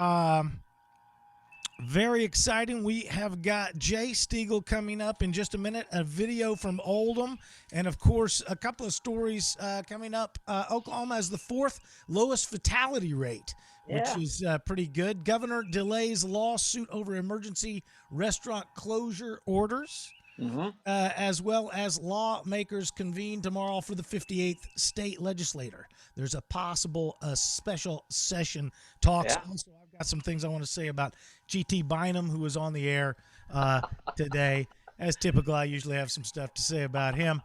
Um, Very exciting. We have got Jay Steagal coming up in just a minute, a video from Oldham, and of course, a couple of stories coming up. Oklahoma has the fourth lowest fatality rate, which Yeah. is pretty good. Governor delays lawsuit over emergency restaurant closure orders. Hmm. As well as lawmakers convene tomorrow for the 58th state legislature. There's a possible special session talks. Yeah. Also, I've got some things I want to say about GT Bynum, who was on the air today. As typical, I usually have some stuff to say about him.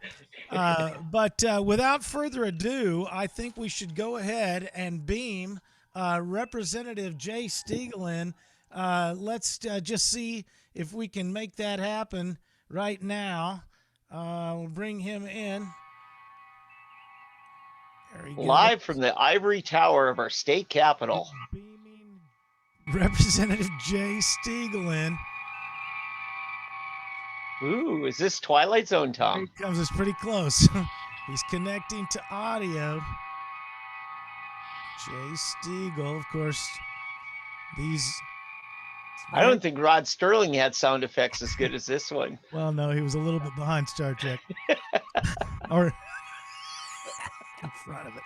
But without further ado, I think we should go ahead and beam Representative Jay Steagal in. Let's just see if we can make that happen right now. We'll bring him in. There he goes. Live from the ivory tower of our state capitol. Beaming Representative Jay Steagal in. Ooh, is this Twilight Zone, Here he Tom? comes. It's pretty close. He's connecting to audio. Jay Steagal, of course. These. I don't think Rod Sterling had sound effects as good as this one. Well, no, he was a little bit behind Star Trek. Or in front of it,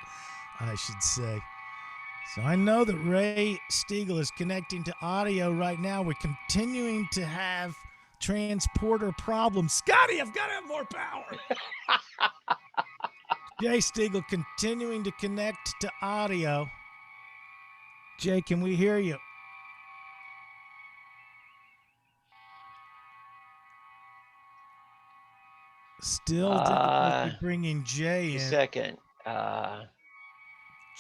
I should say. So I know that Ray Steagal is connecting to audio right now. We're continuing to have transporter problems. Scotty, I've got to have more power. Jay Steagal continuing to connect to audio. Jay, can we hear you? Still difficulty bringing Jay in. Second.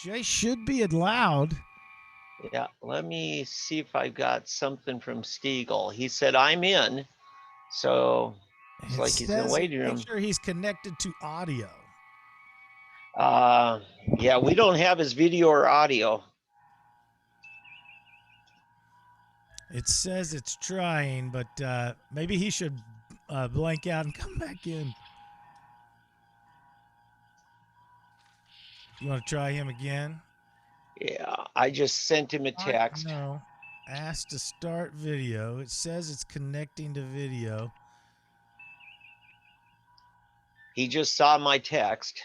Jay should be allowed. Yeah, let me see if I got something from Steagal. He said, I'm in. So it's like he's in the waiting room. Make sure he's connected to audio. Yeah, we don't have his video or audio. It says it's trying, but maybe he should blank out and come back in. You want to try him again? Yeah, I just sent him a text. No. Asked to start video. It says it's connecting to video. He just saw my text.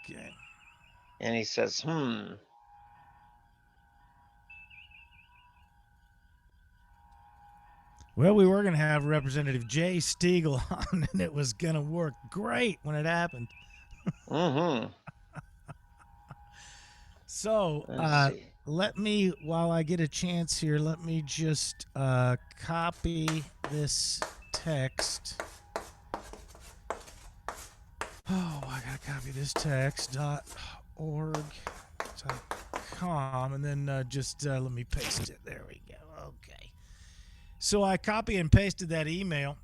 Okay. And he says, Well, we were going to have Representative Jay Steagal on, and it was going to work great when it happened. So, let me, while I get a chance here, let me just copy this text. Oh, I got to copy this text. .org.com, and then just let me paste it. There we go. Okay. So I copy and pasted that email.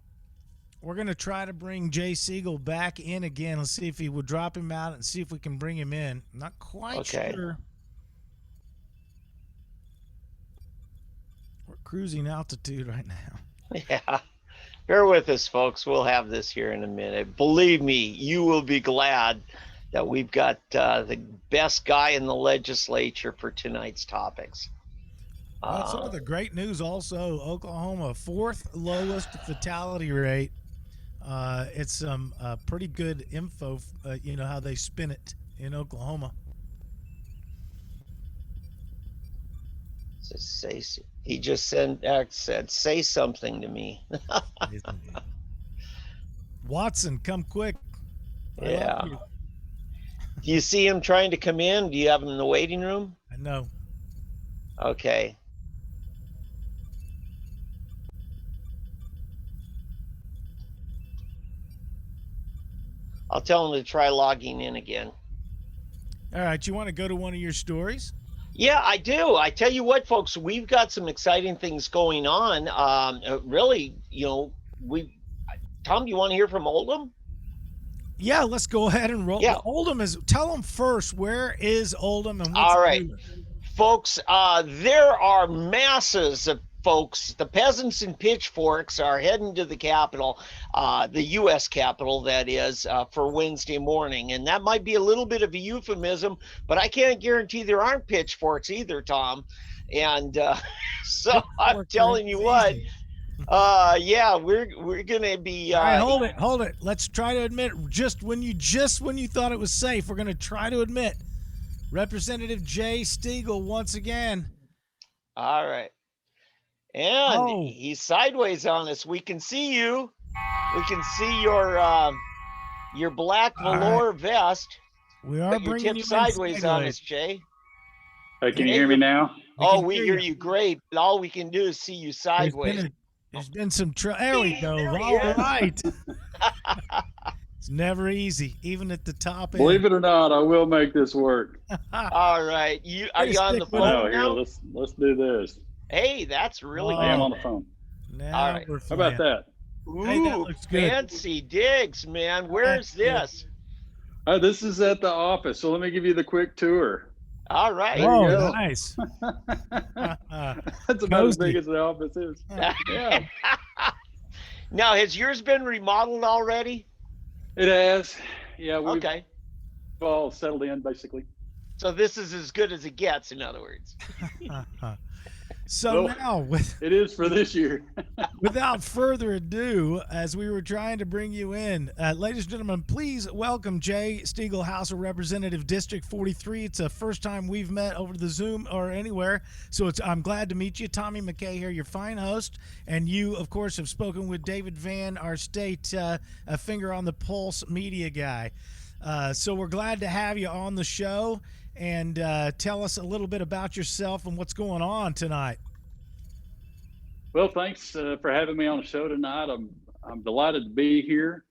We're going to try to bring Jay Steagal back in again. Let's see if he would drop him out and see if we can bring him in. I'm not quite sure. We're cruising altitude right now. Yeah. Bear with us, folks. We'll have this here in a minute. Believe me, you will be glad that we've got the best guy in the legislature for tonight's topics. Well, some of the great news also, Oklahoma, fourth lowest fatality rate. It's some pretty good info, you know, how they spin it in Oklahoma. He just said, say something to me. Watson, come quick. Yeah. Do you see him trying to come in? Do you have him in the waiting room? I know. Okay. I'll tell him to try logging in again. All right. You want to go to one of your stories? Yeah, I do. I tell you what, folks, we've got some exciting things going on. Really, you know, Tom, do you want to hear from Oldham? Yeah, let's go ahead and roll. Yeah. Oldham is, tell them first, where is Oldham and what's all right, folks, there are masses of folks. The peasants and pitchforks are heading to the Capitol, the U.S. Capitol, that is, for Wednesday morning. And that might be a little bit of a euphemism, but I can't guarantee there aren't pitchforks either, Tom. And so Good I'm work, Ray. telling you It's what, easy. yeah, we're gonna be All right, hold it. Let's try to admit just when you thought it was safe, we're going to try to admit Representative Jay Steagal once again. all right. And Oh, he's sideways on us. We can see you. We can see your black all right. velour vest, We are but you're bringing tipped you in sideways on sideways. us, Jay. Hey, can you Jay, hear me you're now? We can we hear hear you. you great, but all we can do is see you sideways. There's been some there we go. All right. It's never easy, even at the top end. Believe it or not, I will make this work. All right. Are Way to you on stick the with I it. know. phone Here, now? let's do this. Hey, that's really Oh. I am good. on the phone. Now All right. we're How about flying. that? Hey, that Ooh, looks good. fancy digs, man. Where's That's good. this? This is at the office, so let me give you the quick tour. All right. There you Oh, go. nice. That's about as Cozy. big as the office is. Yeah, Now, has yours been remodeled already? it has. Yeah, we've Okay. all settled in basically. So this is as good as it gets, in other words. So Well, now, it is for this year. without further ado, as we were trying to bring you in, ladies and gentlemen, please welcome Jay Steagal, House of Representative, District 43. It's the first time we've met over the Zoom or anywhere, so I'm glad to meet you. Tommy McKay here, your fine host, and you, of course, have spoken with David Vann, our state finger on the pulse media guy. So we're glad to have you on the show, and tell us a little bit about yourself and what's going on tonight. Well, thanks for having me on the show tonight. I'm delighted to be here.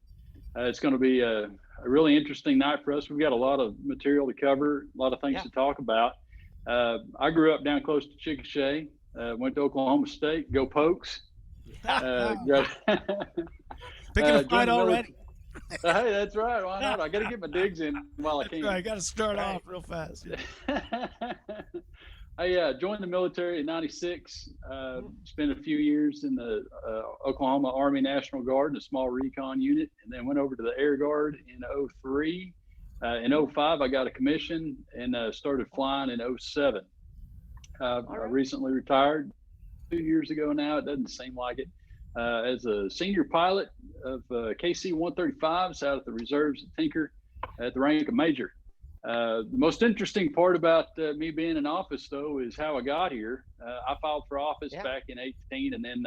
It's going to be a really interesting night for us. We've got a lot of material to cover, a lot of things to talk about. I grew up down close to Chickasha, went to Oklahoma State, go Pokes. Picking a fight already. Hey, that's right. Why not? I got to get my digs in while I can. I got to start off real fast. I joined the military in '96. Spent a few years in the Oklahoma Army National Guard in a small recon unit, and then went over to the Air Guard in '03. In '05, I got a commission and started flying in '07. I recently retired 2 years ago now. It doesn't seem like it. As a senior pilot of KC-135s out at the reserves at Tinker at the rank of major. The most interesting part about me being in office, though, is how I got here. I filed for office back in '18 and then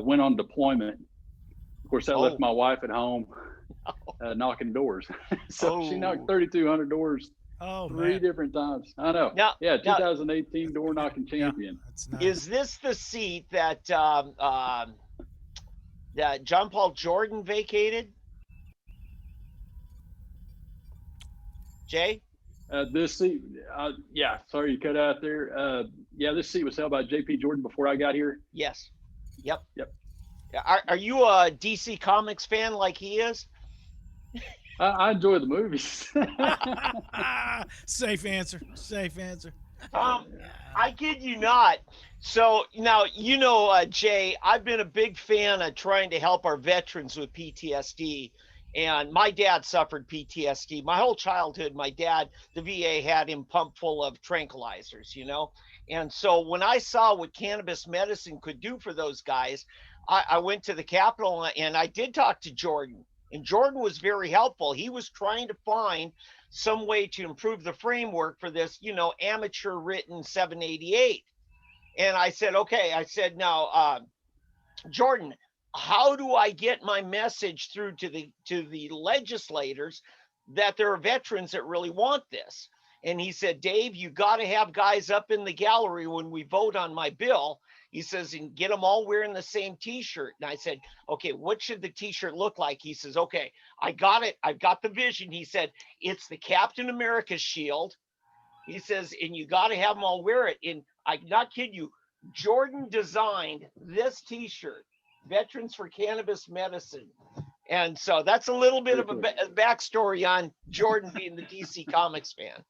went on deployment. Of course, that left my wife at home knocking doors. So she knocked 3,200 doors three different times. I know. 2018 door knocking champion. Nice. Is this the seat that that John Paul Jordan vacated? Jay? This seat, sorry you cut out there. This seat was held by J.P. Jordan before I got here. Yes. Yep. Yep. Are you a DC Comics fan like he is? I enjoy the movies. Safe answer. Safe answer. I kid you not. So now, Jay, I've been a big fan of trying to help our veterans with PTSD. And my dad suffered PTSD. My whole childhood, my dad, the VA had him pumped full of tranquilizers, And so when I saw what cannabis medicine could do for those guys, I went to the Capitol and I did talk to Jordan. And Jordan was very helpful. He was trying to find some way to improve the framework for this, amateur written 788. And I said, okay. I said, now, Jordan, how do I get my message through to the legislators that there are veterans that really want this? And he said, Dave, you got to have guys up in the gallery when we vote on my bill. He says, and get them all wearing the same T-shirt. And I said, okay, what should the T-shirt look like? He says, okay, I got it. I've got the vision. He said, it's the Captain America shield. He says, and you got to have them all wear it. And I'm not kidding you. Jordan designed this T-shirt, Veterans for Cannabis Medicine. And so that's a little bit of a backstory on Jordan being the DC Comics fan.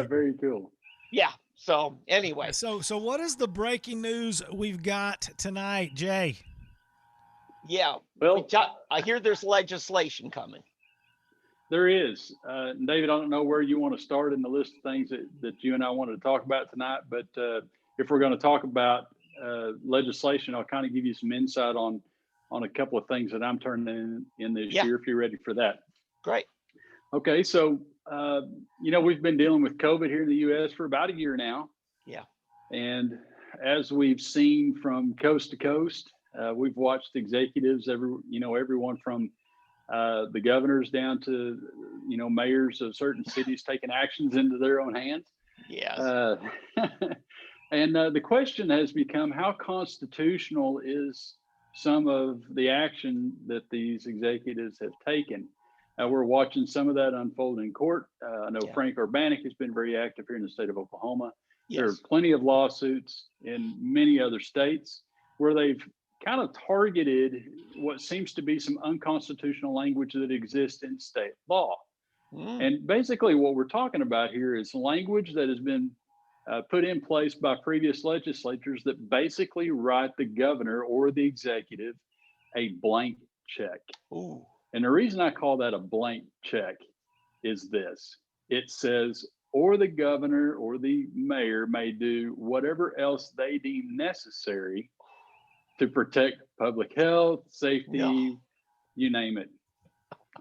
Very cool. Yeah. So anyway. So what is the breaking news we've got tonight, Jay? Yeah. Well, I hear there's legislation coming. There is. David, I don't know where you want to start in the list of things that you and I wanted to talk about tonight, but if we're going to talk about legislation, I'll kind of give you some insight on a couple of things that I'm turning in this year, if you're ready for that. Great. Okay, so, we've been dealing with COVID here in the U.S. for about a year now. Yeah. And as we've seen from coast to coast, we've watched executives, everyone from the governors down to, mayors of certain cities taking actions into their own hands. Yes. And the question has become, how constitutional is some of the action that these executives have taken? We're watching some of that unfold in court. I know Frank Urbanic has been very active here in the state of Oklahoma. Yes. There are plenty of lawsuits in many other states where they've kind of targeted what seems to be some unconstitutional language that exists in state law. And basically what we're talking about here is language that has been put in place by previous legislatures that basically write the governor or the executive a blank check. Ooh. And the reason I call that a blank check is this. It says, or the governor or the mayor may do whatever else they deem necessary to protect public health, safety, you name it.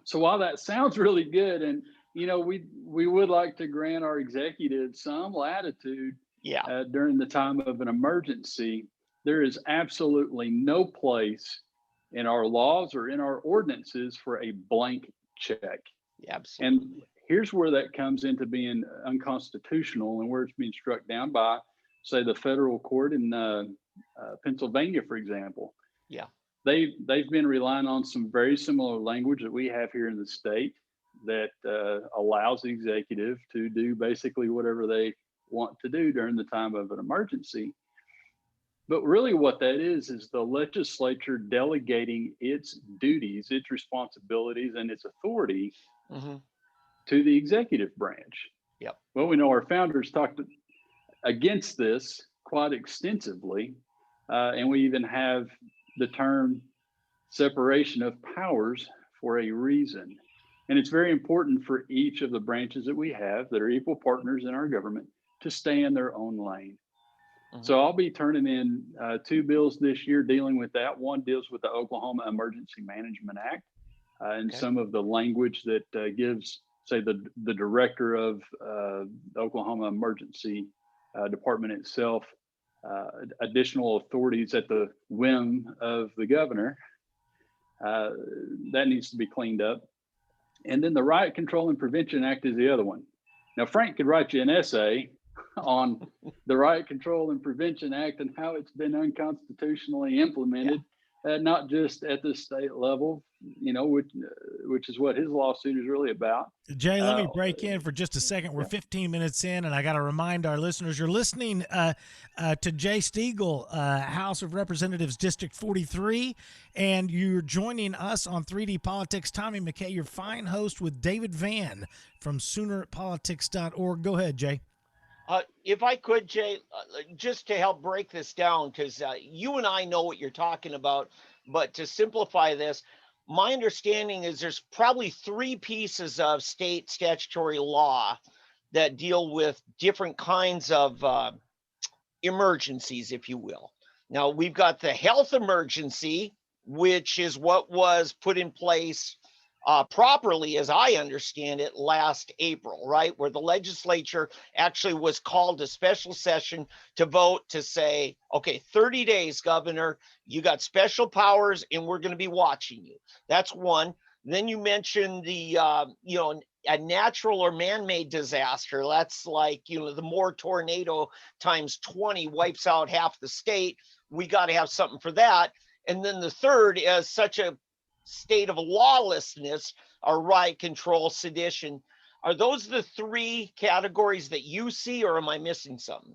So while that sounds really good, and we would like to grant our executives some latitude during the time of an emergency, there is absolutely no place in our laws or in our ordinances for a blank check. Absolutely. And here's where that comes into being unconstitutional and where it's being struck down by, say, the federal court in Pennsylvania, for example. Yeah. They've been relying on some very similar language that we have here in the state that allows the executive to do basically whatever they want to do during the time of an emergency. But really what that is the legislature delegating its duties, its responsibilities, and its authority to the executive branch. Yep. Well, we know our founders talked against this quite extensively, and we even have the term separation of powers for a reason. And it's very important for each of the branches that we have that are equal partners in our government to stay in their own lane. So I'll be turning in 2 bills this year dealing with that. One deals with the Oklahoma Emergency Management Act and some of the language that gives, say, the director of the Oklahoma Emergency Department itself additional authorities at the whim of the governor. That needs to be cleaned up. And then the Riot Control and Prevention Act is the other one. Now, Frank could write you an essay on the Riot Control and Prevention Act and how it's been unconstitutionally implemented, not just at the state level, which is what his lawsuit is really about. Jay, let me break in for just a second. We're 15 minutes in, and I got to remind our listeners, you're listening to Jay Steagal, House of Representatives, District 43, and you're joining us on 3D Politics. Tommy McKay, your fine host, with David Vann from SoonerPolitics.org. Go ahead, Jay. If I could, Jay, just to help break this down, because you and I know what you're talking about, but to simplify this, my understanding is there's probably 3 pieces of state statutory law that deal with different kinds of emergencies, if you will. Now, we've got the health emergency, which is what was put in place properly, as I understand it, last April, right? Where the legislature actually was called to special session to vote to say, okay, 30 days, Governor, you got special powers and we're going to be watching you. That's one. Then you mentioned the, a natural or man-made disaster. That's like, the more tornado times 20 wipes out half the state. We got to have something for that. And then the third is such a state of lawlessness or riot control, sedition. Are those the 3 categories that you see, or am I missing something?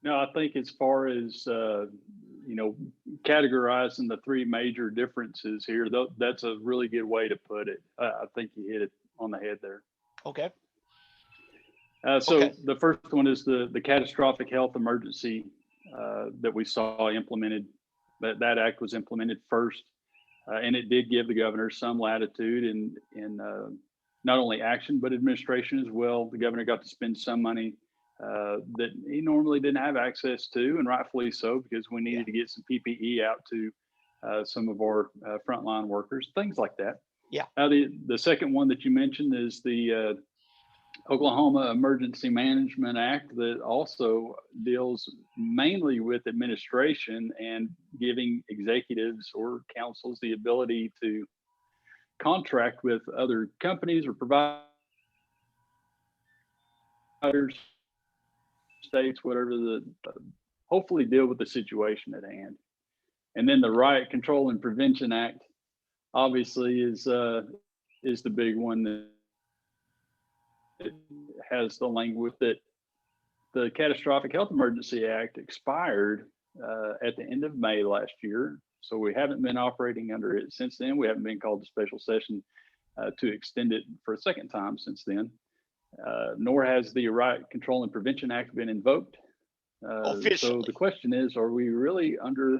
No, I think as far as, categorizing the 3 major differences here, that's a really good way to put it. I think you hit it on the head there. Okay. So the first one is the catastrophic health emergency that we saw implemented. That act was implemented first. And it did give the governor some latitude in not only action, but administration as well. The governor got to spend some money that he normally didn't have access to, and rightfully so, because we needed to get some PPE out to some of our frontline workers, things like that. Yeah. The second one that you mentioned is the Oklahoma Emergency Management Act, that also deals mainly with administration and giving executives or councils the ability to contract with other companies or providers, states, whatever, hopefully deal with the situation at hand. And then the Riot Control and Prevention Act obviously is the big one that has the language that the Catastrophic Health Emergency Act expired at the end of May last year. So we haven't been operating under it since then. We haven't been called to special session to extend it for a second time since then. Nor has the Riot Control and Prevention Act been invoked. Officially. So the question is, are we really under,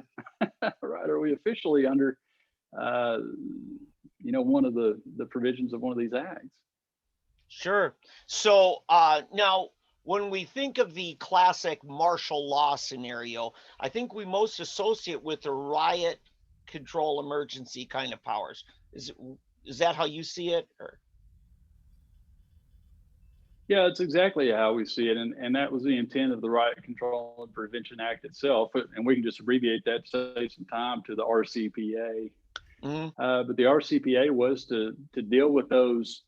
right? Are we officially under, one of the provisions of one of these acts? Sure. So now, when we think of the classic martial law scenario, I think we most associate with the riot control emergency kind of powers. Is that how you see it? Or? Yeah, it's exactly how we see it. And that was the intent of the Riot Control and Prevention Act itself. And we can just abbreviate that to save some time to the RCPA. Mm-hmm. But the RCPA was to deal with those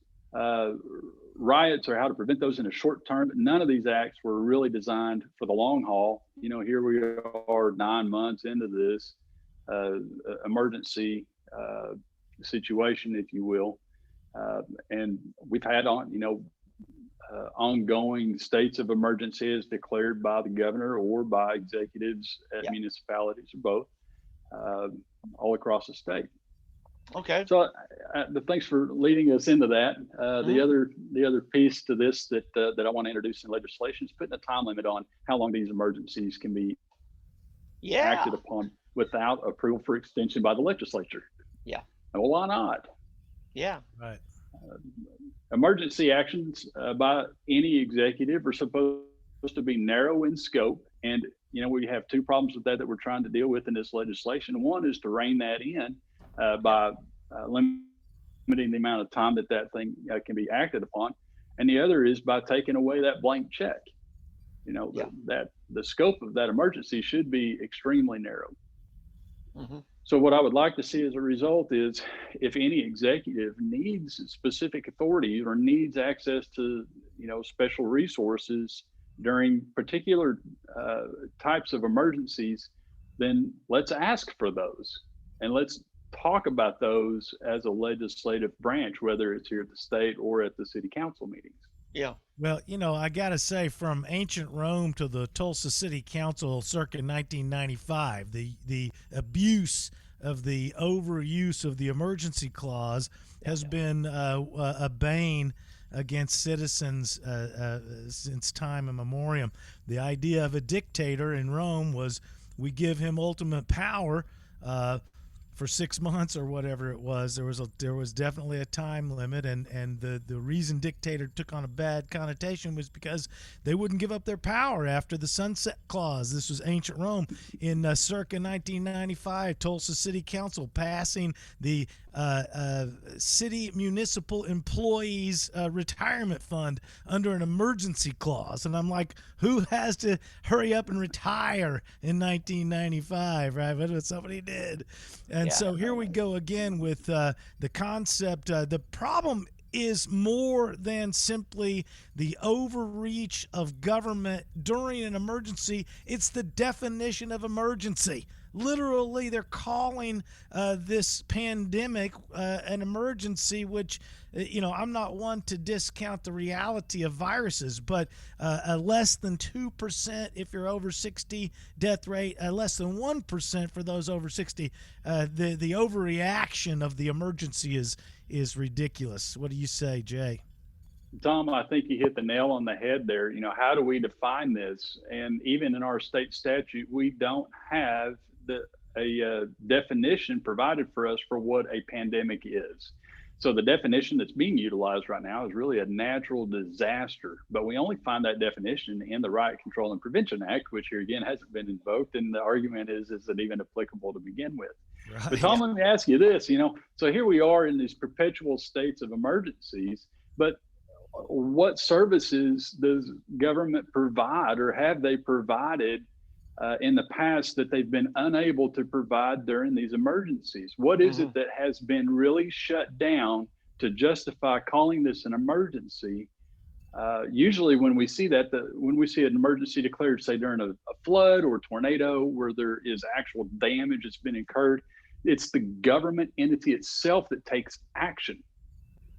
riots or how to prevent those in a short term. None of these acts were really designed for the long haul. Here we are 9 months into this emergency situation, if you will. And we've had ongoing states of emergency as declared by the governor or by executives at municipalities or both all across the state. Okay. So thanks for leading us into that. The other piece to this that I want to introduce in legislation is putting a time limit on how long these emergencies can be acted upon without approval for extension by the legislature. Yeah. Well, why not? Yeah. Right. Emergency actions by any executive are supposed to be narrow in scope. And, we have two problems with that we're trying to deal with in this legislation. One is to rein that in by limiting the amount of time that thing can be acted upon. And the other is by taking away that blank check. That the scope of that emergency should be extremely narrow. Mm-hmm. So what I would like to see as a result is if any executive needs specific authority or needs access to, special resources during particular types of emergencies, then let's ask for those and let's talk about those as a legislative branch, whether it's here at the state or at the city council meetings. Yeah. Well, I got to say, from ancient Rome to the Tulsa City Council circa 1995, the abuse of the overuse of the emergency clause has been a bane against citizens since time immemorial. The idea of a dictator in Rome was we give him ultimate power for 6 months or whatever it was. There was definitely a time limit, and the reason dictator took on a bad connotation was because they wouldn't give up their power after the sunset clause. This was ancient Rome in circa 1995. Tulsa City Council passing the city municipal employees retirement fund under an emergency clause, and I'm like, who has to hurry up and retire in 1995, right? But somebody did. And so here we go again with the concept. The problem is more than simply the overreach of government during an emergency. It's the definition of emergency. Literally, they're calling this pandemic an emergency, which, I'm not one to discount the reality of viruses, but a less than 2% if you're over 60 death rate, less than 1% for those over 60. The overreaction of the emergency is ridiculous. What do you say, Jay? Tom, I think you hit the nail on the head there. How do we define this? And even in our state statute, we don't have a definition provided for us for what a pandemic is. So the definition that's being utilized right now is really a natural disaster, but we only find that definition in the Riot Control and Prevention Act, which here again hasn't been invoked. And the argument is it even applicable to begin with? Right. But Tom, let me ask you this, so here we are in these perpetual states of emergencies, but what services does government provide, or have they provided in the past that they've been unable to provide during these emergencies? What is it that has been really shut down to justify calling this an emergency? Usually when we see that, when we see an emergency declared, say during a flood or a tornado where there is actual damage that's been incurred, it's the government entity itself that takes action.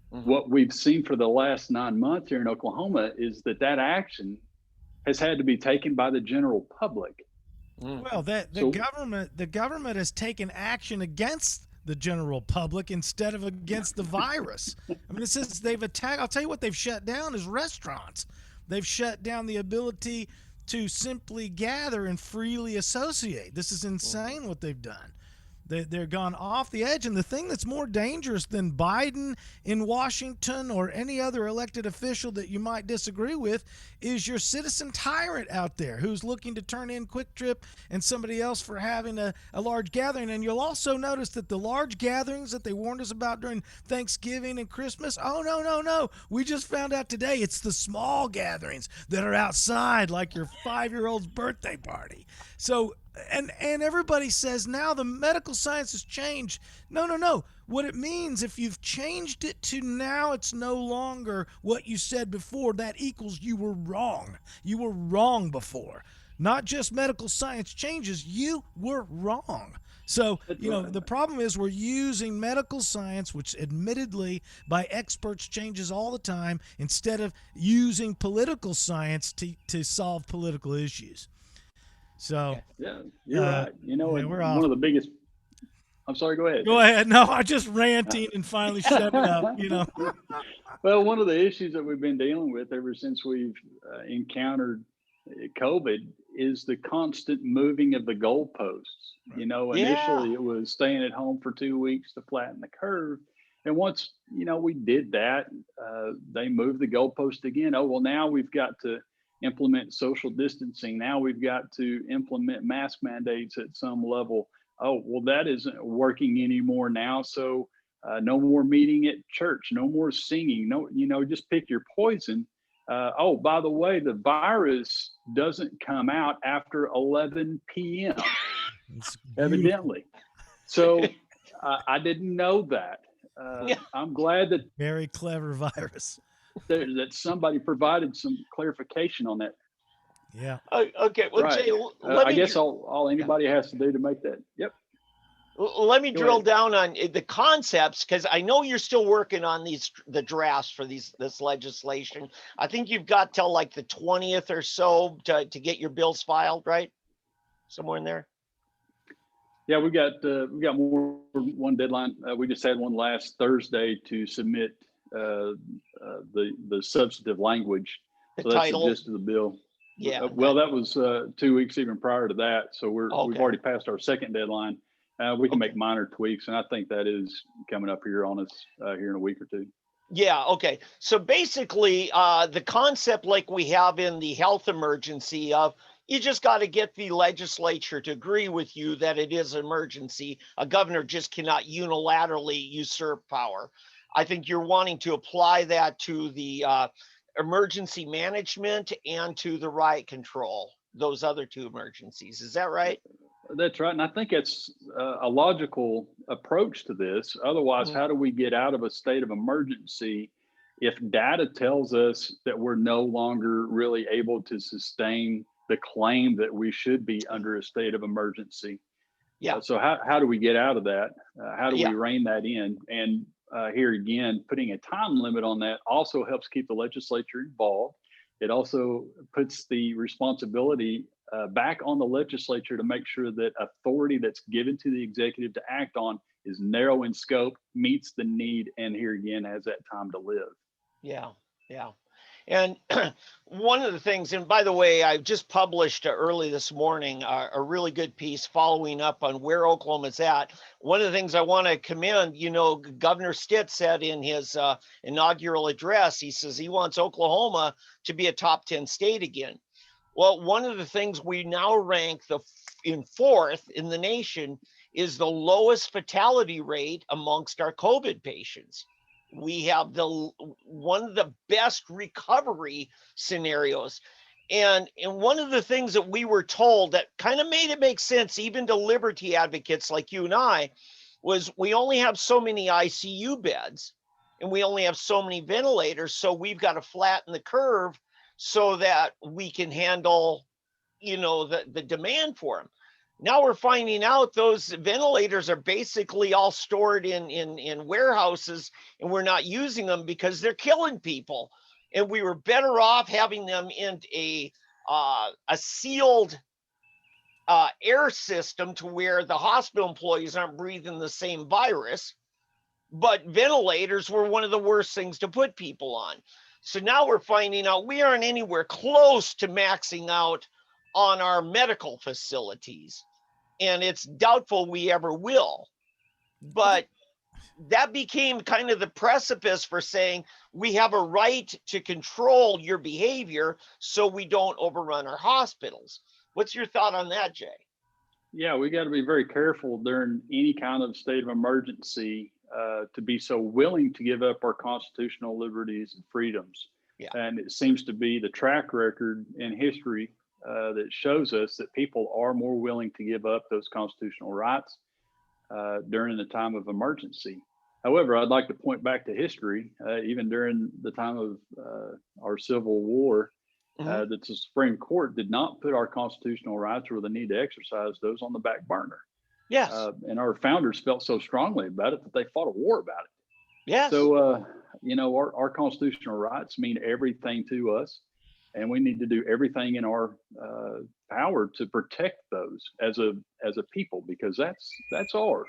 What we've seen for the last 9 months here in Oklahoma is that action has had to be taken by the general public. Well, the government has taken action against the general public instead of against the virus. I mean, it says they've attacked. I'll tell you what they've shut down is restaurants. They've shut down the ability to simply gather and freely associate. This is insane what they've done. They're gone off the edge. And the thing that's more dangerous than Biden in Washington or any other elected official that you might disagree with is your citizen tyrant out there who's looking to turn in Quick Trip and somebody else for having a large gathering. And you'll also notice that the large gatherings that they warned us about during Thanksgiving and Christmas, no. We just found out today it's the small gatherings that are outside, like your 5-year-old's birthday party. So, and everybody says now the medical science has changed. No. What it means, if you've changed it to now it's no longer what you said before, that equals you were wrong. You were wrong before. Not just medical science changes, you were wrong. So, the problem is we're using medical science, which admittedly by experts changes all the time, instead of using political science to solve political issues. So yeah, you're right. we're one of the biggest. I'm sorry. Go ahead. Go ahead. No, I'm just ranting and finally shut it up. Well, one of the issues that we've been dealing with ever since we've encountered COVID is the constant moving of the goalposts. Initially it was staying at home for 2 weeks to flatten the curve, and once we did that, they moved the goalpost again. Oh well, now we've got to implement social distancing. Now we've got to implement mask mandates at some level. Oh, well, that isn't working anymore now. So no more meeting at church, no more singing, just pick your poison. Oh, by the way, the virus doesn't come out after 11 p.m. evidently. So I didn't know that. I'm glad that very clever virus. That somebody provided some clarification on that. Yeah. Okay. Well, right. Jay, I guess all anybody has to do to make that. Yep. Let me drill down on the concepts, because I know you're still working on the drafts for this legislation. I think you've got till like the 20th or so to get your bills filed, right? Somewhere in there. Yeah, we got one deadline. We just had one last Thursday to submit the substantive language. So that's the gist of the bill. Yeah. Well, that was 2 weeks even prior to that. So we've already passed our second deadline. We can make minor tweaks, and I think that is coming up here on us here in a week or two. Yeah. Okay. So basically, the concept like we have in the health emergency of you just got to get the legislature to agree with you that it is an emergency. A governor just cannot unilaterally usurp power. I think you're wanting to apply that to the emergency management and to the riot control, those other two emergencies. Is that right? That's right. And I think it's a logical approach to this. Otherwise, how do we get out of a state of emergency if data tells us that we're no longer really able to sustain the claim that we should be under a state of emergency? Yeah. So how do we get out of that? How do we rein that in? And here again, putting a time limit on that also helps keep the legislature involved. It also puts the responsibility back on the legislature to make sure that authority that's given to the executive to act on is narrow in scope, meets the need, and here again has that time to live. Yeah. And one of the things, and by the way, I just published early this morning a really good piece following up on where Oklahoma's at. One of the things I want to commend, Governor Stitt said in his inaugural address, he says he wants Oklahoma to be a top 10 state again. Well, one of the things we now rank in fourth in the nation is the lowest fatality rate amongst our COVID patients. We have one of the best recovery scenarios. And one of the things that we were told that kind of made it make sense, even to liberty advocates like you and I, was we only have so many ICU beds and we only have so many ventilators. So we've got to flatten the curve so that we can handle, the demand for them. Now we're finding out those ventilators are basically all stored in warehouses, and we're not using them because they're killing people. And we were better off having them in a sealed air system to where the hospital employees aren't breathing the same virus. But ventilators were one of the worst things to put people on. So now we're finding out we aren't anywhere close to maxing out on our medical facilities. And it's doubtful we ever will. But that became kind of the precipice for saying we have a right to control your behavior so we don't overrun our hospitals. What's your thought on that, Jay? Yeah, we got to be very careful during any kind of state of emergency to be so willing to give up our constitutional liberties and freedoms. Yeah. And it seems to be the track record in history that shows us that people are more willing to give up those constitutional rights during the time of emergency. However, I'd like to point back to history, even during the time of our Civil War, that the Supreme Court did not put our constitutional rights or the need to exercise those on the back burner. Yes. And our founders felt so strongly about it that they fought a war about it. Yes. So, our constitutional rights mean everything to us. And we need to do everything in our power to protect those as a people, because that's ours.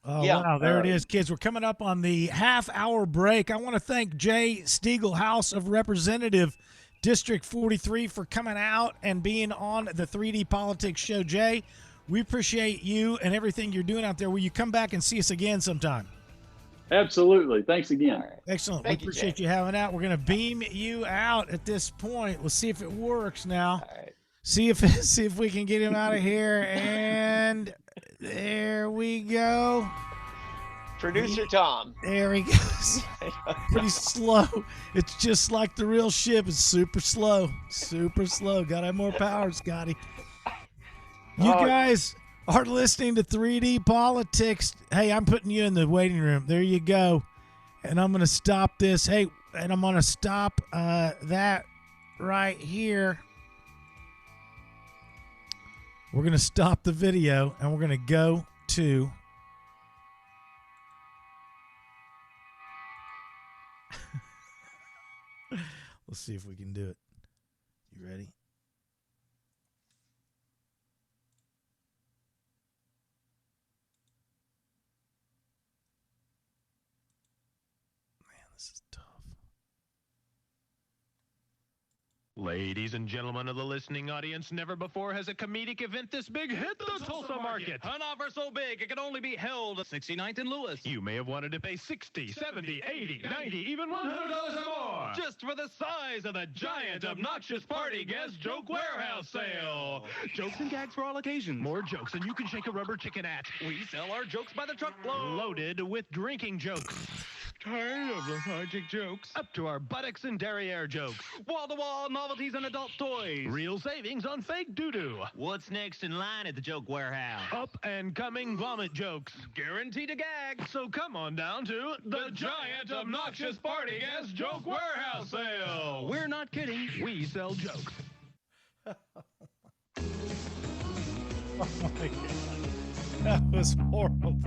Oh, yeah. Wow. There it is, kids. We're coming up on the half-hour break. I want to thank Jay Steagal, House of Representative, District 43, for coming out and being on the 3D Politics Show. Jay, we appreciate you and everything you're doing out there. Will you come back and see us again sometime? Absolutely. Thanks again. Right. Excellent. We appreciate you having out. We're going to beam you out at this point. Let's see if it works now. All right. See if we can get him out of here. And there we go. Producer Tom. There he goes. Pretty slow. It's just like the real ship. It's super slow. Super slow. Got to have more power, Scotty. You guys are listening to 3D Politics. Hey, I'm putting you in the waiting room. There you go. And I'm going to stop this. Hey, and I'm going to stop that right here. We're going to stop the video, and we're going to go to... Let's see if we can do it. You ready? This is tough. Ladies and gentlemen of the listening audience, never before has a comedic event this big hit the Tulsa market. An offer so big it can only be held at 69th and Lewis. You may have wanted to pay $60, $70, $80, $90, even $100 or more. Just for the size of the giant, obnoxious party guest joke warehouse sale. Jokes and gags for all occasions. More jokes than you can shake a rubber chicken at. We sell our jokes by the truckload. Loaded with drinking jokes. Tired of lethargic jokes. Up to our buttocks and derriere jokes. Wall-to-wall novelties and adult toys. Real savings on fake doo-doo. What's next in line at the joke warehouse? Up and coming vomit jokes. Guaranteed to gag. So come on down to the giant obnoxious party guest joke warehouse sale. We're not kidding. We sell jokes. Oh my God. That was horrible.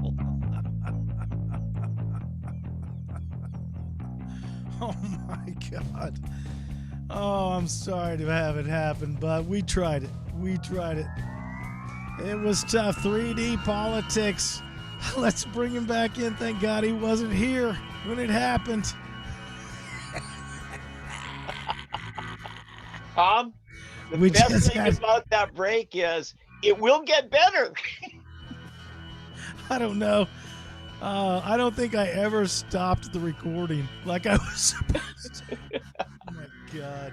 Oh my God. Oh, I'm sorry to have it happen, but we tried it. We tried it. It was tough. 3D Politics. Let's bring him back in. Thank God he wasn't here when it happened. Tom, the We best just thing had- about that break is it will get better. I don't know. I don't think I ever stopped the recording like I was supposed to. Oh my God.